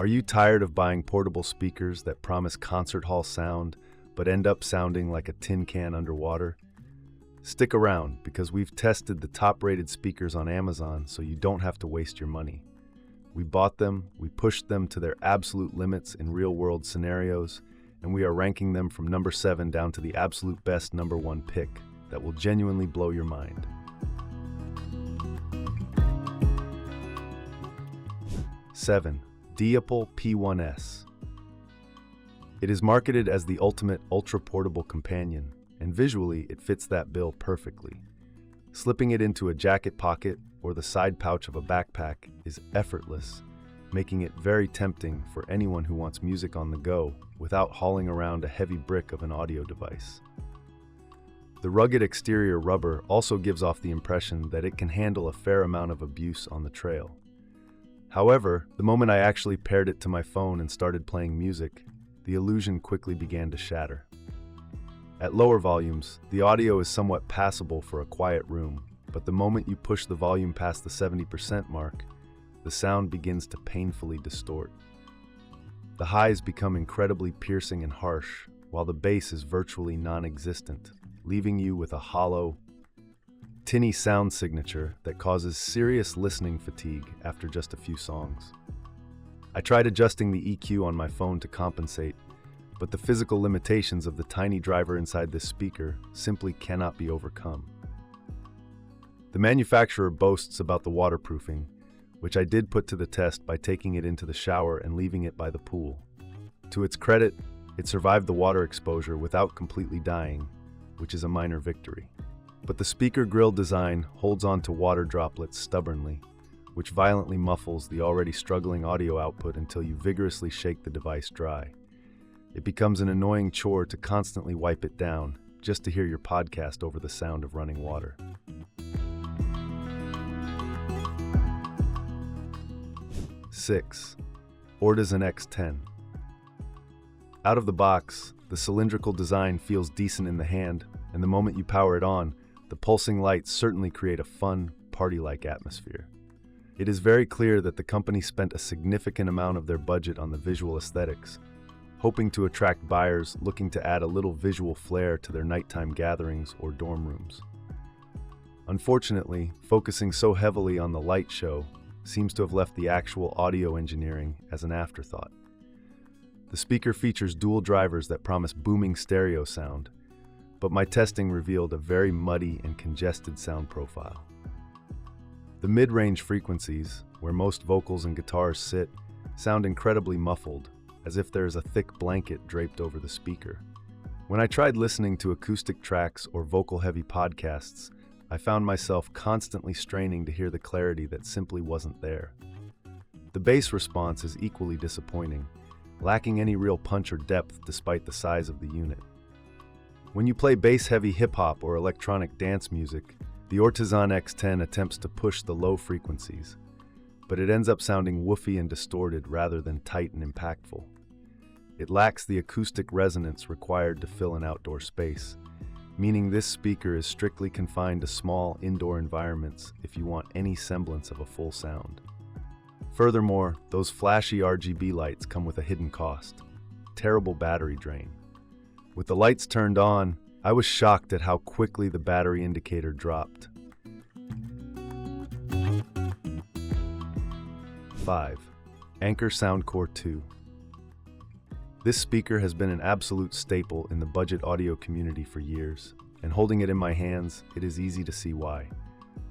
Are you tired of buying portable speakers that promise concert hall sound but end up sounding like a tin can underwater? Stick around because we've tested the top-rated speakers on Amazon so you don't have to waste your money. We bought them, we pushed them to their absolute limits in real-world scenarios, and we are ranking them from number 7 down to the absolute best number 1 pick that will genuinely blow your mind. 7. Deeyaple P1S. It is marketed as the ultimate ultra-portable companion, and visually it fits that bill perfectly. Slipping it into a jacket pocket or the side pouch of a backpack is effortless, making it very tempting for anyone who wants music on the go without hauling around a heavy brick of an audio device. The rugged exterior rubber also gives off the impression that it can handle a fair amount of abuse on the trail. However, the moment I actually paired it to my phone and started playing music, the illusion quickly began to shatter. At lower volumes, the audio is somewhat passable for a quiet room, but the moment you push the volume past the 70% mark, the sound begins to painfully distort. The highs become incredibly piercing and harsh, while the bass is virtually non-existent, leaving you with a hollow, tinny sound signature that causes serious listening fatigue after just a few songs. I tried adjusting the EQ on my phone to compensate, but the physical limitations of the tiny driver inside this speaker simply cannot be overcome. The manufacturer boasts about the waterproofing, which I did put to the test by taking it into the shower and leaving it by the pool. To its credit, it survived the water exposure without completely dying, which is a minor victory. But the speaker grill design holds on to water droplets stubbornly, which violently muffles the already struggling audio output until you vigorously shake the device dry. It becomes an annoying chore to constantly wipe it down, just to hear your podcast over the sound of running water. 6. Ortizan X10. Out of the box, the cylindrical design feels decent in the hand, and the moment you power it on, the pulsing lights certainly create a fun, party-like atmosphere. It is very clear that the company spent a significant amount of their budget on the visual aesthetics, hoping to attract buyers looking to add a little visual flair to their nighttime gatherings or dorm rooms. Unfortunately, focusing so heavily on the light show seems to have left the actual audio engineering as an afterthought. The speaker features dual drivers that promise booming stereo sound, but my testing revealed a very muddy and congested sound profile. The mid-range frequencies, where most vocals and guitars sit, sound incredibly muffled, as if there is a thick blanket draped over the speaker. When I tried listening to acoustic tracks or vocal-heavy podcasts, I found myself constantly straining to hear the clarity that simply wasn't there. The bass response is equally disappointing, lacking any real punch or depth despite the size of the unit. When you play bass-heavy hip-hop or electronic dance music, the Ortizan X10 attempts to push the low frequencies, but it ends up sounding woofy and distorted rather than tight and impactful. It lacks the acoustic resonance required to fill an outdoor space, meaning this speaker is strictly confined to small indoor environments if you want any semblance of a full sound. Furthermore, those flashy RGB lights come with a hidden cost: terrible battery drain. With the lights turned on, I was shocked at how quickly the battery indicator dropped. 5. Anker Soundcore 2. This speaker has been an absolute staple in the budget audio community for years, and holding it in my hands, it is easy to see why.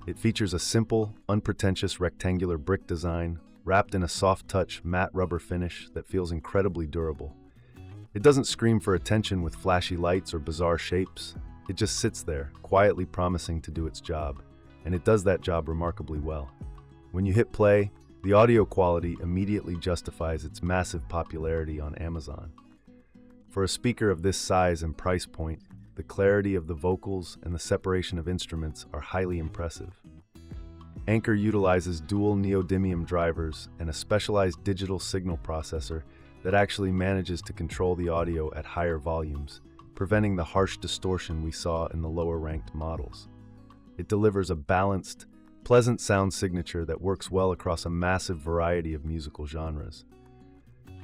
It features a simple, unpretentious rectangular brick design wrapped in a soft-touch matte rubber finish that feels incredibly durable. It doesn't scream for attention with flashy lights or bizarre shapes. It just sits there, quietly promising to do its job, and it does that job remarkably well. When you hit play, the audio quality immediately justifies its massive popularity on Amazon. For a speaker of this size and price point, the clarity of the vocals and the separation of instruments are highly impressive. Anker utilizes dual neodymium drivers and a specialized digital signal processor that actually manages to control the audio at higher volumes, preventing the harsh distortion we saw in the lower-ranked models. It delivers a balanced, pleasant sound signature that works well across a massive variety of musical genres.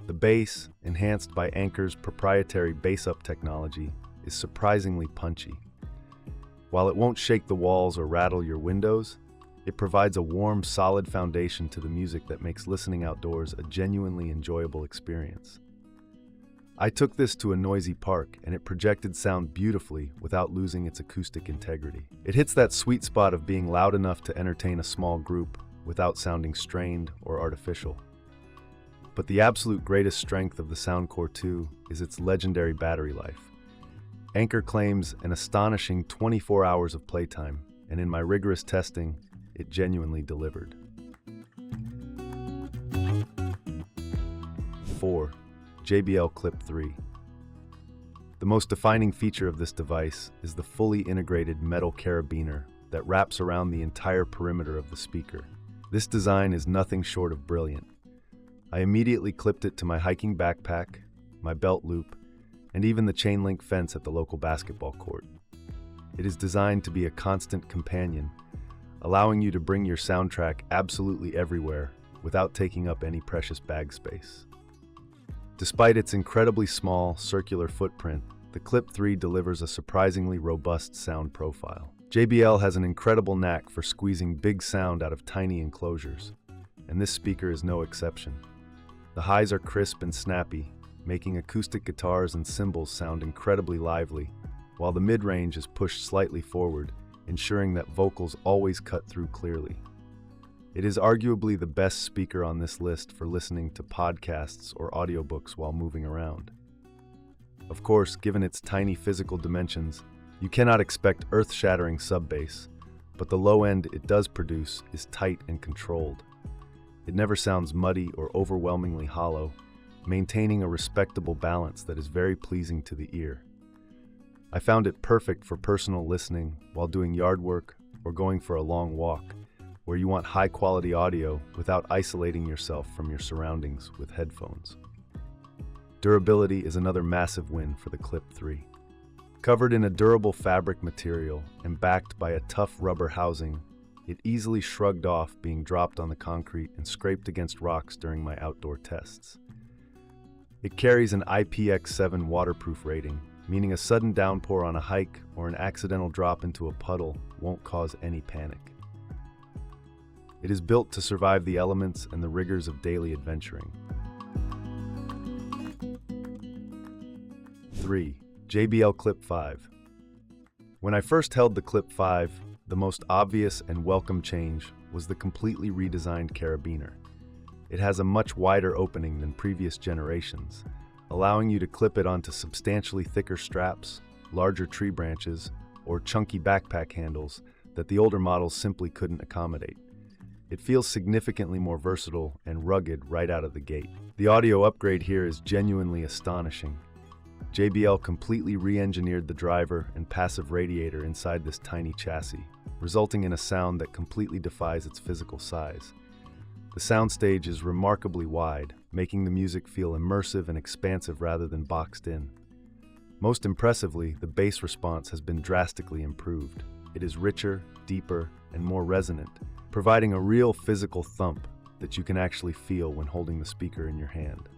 The bass, enhanced by Anker's proprietary bass-up technology, is surprisingly punchy. While it won't shake the walls or rattle your windows, it provides a warm, solid foundation to the music that makes listening outdoors a genuinely enjoyable experience. I took this to a noisy park, and it projected sound beautifully without losing its acoustic integrity. It hits that sweet spot of being loud enough to entertain a small group without sounding strained or artificial. But the absolute greatest strength of the Soundcore 2 is its legendary battery life. Anker claims an astonishing 24 hours of playtime, and in my rigorous testing, it genuinely delivered. 4. JBL Clip 3. The most defining feature of this device is the fully integrated metal carabiner that wraps around the entire perimeter of the speaker. This design is nothing short of brilliant. I immediately clipped it to my hiking backpack, my belt loop, and even the chain link fence at the local basketball court. It is designed to be a constant companion, allowing you to bring your soundtrack absolutely everywhere without taking up any precious bag space. Despite its incredibly small, circular footprint, the Clip 3 delivers a surprisingly robust sound profile. JBL has an incredible knack for squeezing big sound out of tiny enclosures, and this speaker is no exception. The highs are crisp and snappy, making acoustic guitars and cymbals sound incredibly lively, while the mid-range is pushed slightly forward, ensuring that vocals always cut through clearly. It is arguably the best speaker on this list for listening to podcasts or audiobooks while moving around. Of course, given its tiny physical dimensions, you cannot expect earth-shattering sub-bass, but the low end it does produce is tight and controlled. It never sounds muddy or overwhelmingly hollow, maintaining a respectable balance that is very pleasing to the ear. I found it perfect for personal listening while doing yard work or going for a long walk, where you want high-quality audio without isolating yourself from your surroundings with headphones. Durability is another massive win for the Clip 3. Covered in a durable fabric material and backed by a tough rubber housing, it easily shrugged off being dropped on the concrete and scraped against rocks during my outdoor tests. It carries an IPX7 waterproof rating, meaning a sudden downpour on a hike or an accidental drop into a puddle won't cause any panic. It is built to survive the elements and the rigors of daily adventuring. 3. JBL Clip 5. When I first held the Clip 5, the most obvious and welcome change was the completely redesigned carabiner. It has a much wider opening than previous generations, allowing you to clip it onto substantially thicker straps, larger tree branches, or chunky backpack handles that the older models simply couldn't accommodate. It feels significantly more versatile and rugged right out of the gate. The audio upgrade here is genuinely astonishing. JBL completely re-engineered the driver and passive radiator inside this tiny chassis, resulting in a sound that completely defies its physical size. The soundstage is remarkably wide, making the music feel immersive and expansive rather than boxed in. Most impressively, the bass response has been drastically improved. It is richer, deeper, and more resonant, providing a real physical thump that you can actually feel when holding the speaker in your hand.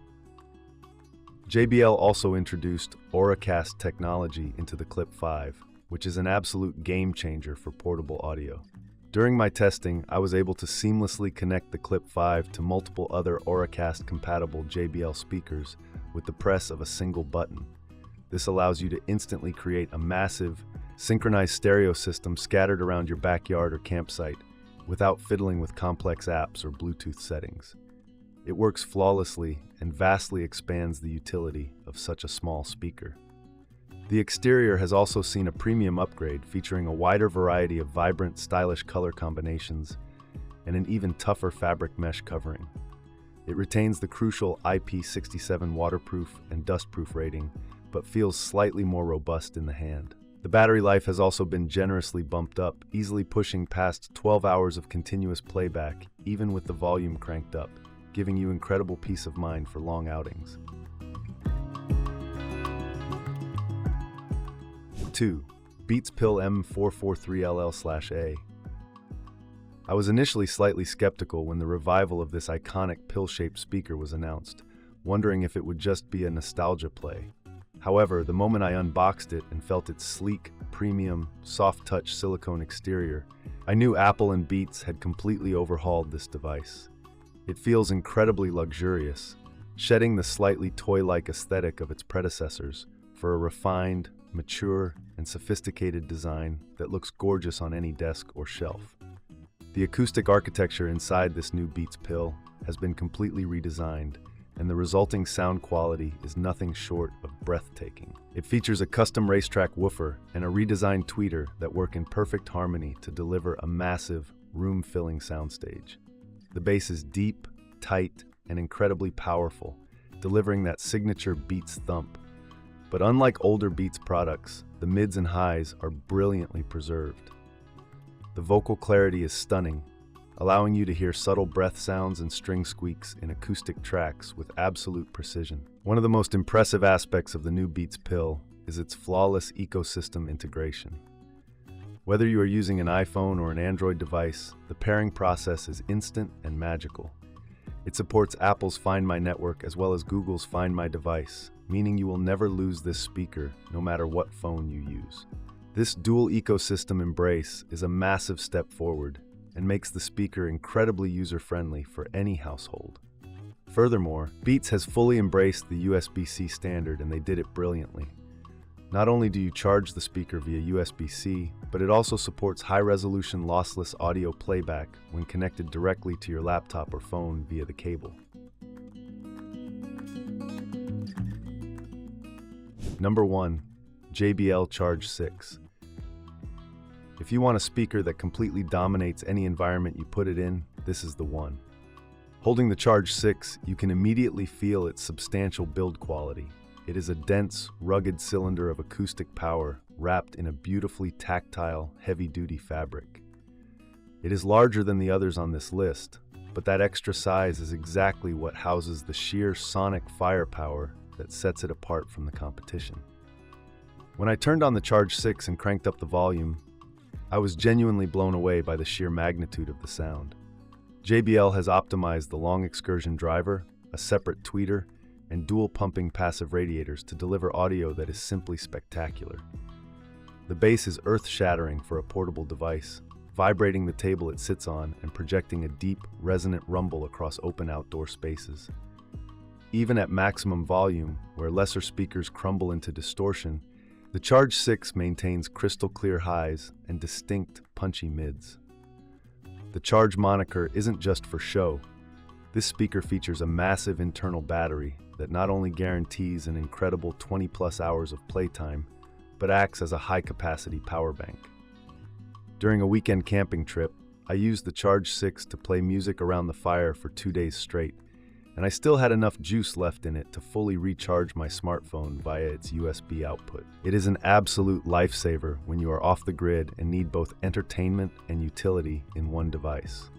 JBL also introduced Auracast technology into the Clip 5, which is an absolute game changer for portable audio. During my testing, I was able to seamlessly connect the Clip 5 to multiple other Auracast-compatible JBL speakers with the press of a single button. This allows you to instantly create a massive, synchronized stereo system scattered around your backyard or campsite without fiddling with complex apps or Bluetooth settings. It works flawlessly and vastly expands the utility of such a small speaker. The exterior has also seen a premium upgrade featuring a wider variety of vibrant, stylish color combinations and an even tougher fabric mesh covering. It retains the crucial IP67 waterproof and dustproof rating, but feels slightly more robust in the hand. The battery life has also been generously bumped up, easily pushing past 12 hours of continuous playback, even with the volume cranked up, giving you incredible peace of mind for long outings. 2. Beats Pill M443LL/A. I was initially slightly skeptical when the revival of this iconic pill-shaped speaker was announced, wondering if it would just be a nostalgia play. However, the moment I unboxed it and felt its sleek, premium, soft-touch silicone exterior, I knew Apple and Beats had completely overhauled this device. It feels incredibly luxurious, shedding the slightly toy-like aesthetic of its predecessors for a refined, mature, and sophisticated design that looks gorgeous on any desk or shelf. The acoustic architecture inside this new Beats pill has been completely redesigned, and the resulting sound quality is nothing short of breathtaking. It features a custom racetrack woofer and a redesigned tweeter that work in perfect harmony to deliver a massive, room-filling soundstage. The bass is deep, tight, and incredibly powerful, delivering that signature Beats thump. But unlike older Beats products, the mids and highs are brilliantly preserved. The vocal clarity is stunning, allowing you to hear subtle breath sounds and string squeaks in acoustic tracks with absolute precision. One of the most impressive aspects of the new Beats pill is its flawless ecosystem integration. Whether you are using an iPhone or an Android device, the pairing process is instant and magical. It supports Apple's Find My network as well as Google's Find My device, meaning you will never lose this speaker no matter what phone you use. This dual ecosystem embrace is a massive step forward and makes the speaker incredibly user-friendly for any household. Furthermore, Beats has fully embraced the USB-C standard, and they did it brilliantly. Not only do you charge the speaker via USB-C, but it also supports high-resolution lossless audio playback when connected directly to your laptop or phone via the cable. Number 1. JBL Charge 6. If you want a speaker that completely dominates any environment you put it in, this is the one. Holding the Charge 6, you can immediately feel its substantial build quality. It is a dense, rugged cylinder of acoustic power wrapped in a beautifully tactile, heavy-duty fabric. It is larger than the others on this list, but that extra size is exactly what houses the sheer sonic firepower that sets it apart from the competition. When I turned on the Charge 6 and cranked up the volume, I was genuinely blown away by the sheer magnitude of the sound. JBL has optimized the long excursion driver, a separate tweeter, and dual pumping passive radiators to deliver audio that is simply spectacular. The bass is earth-shattering for a portable device, vibrating the table it sits on and projecting a deep, resonant rumble across open outdoor spaces. Even at maximum volume, where lesser speakers crumble into distortion, the Charge 6 maintains crystal-clear highs and distinct, punchy mids. The Charge moniker isn't just for show. This speaker features a massive internal battery that not only guarantees an incredible 20-plus hours of playtime, but acts as a high-capacity power bank. During a weekend camping trip, I used the Charge 6 to play music around the fire for 2 days straight, and I still had enough juice left in it to fully recharge my smartphone via its USB output. It is an absolute lifesaver when you are off the grid and need both entertainment and utility in one device.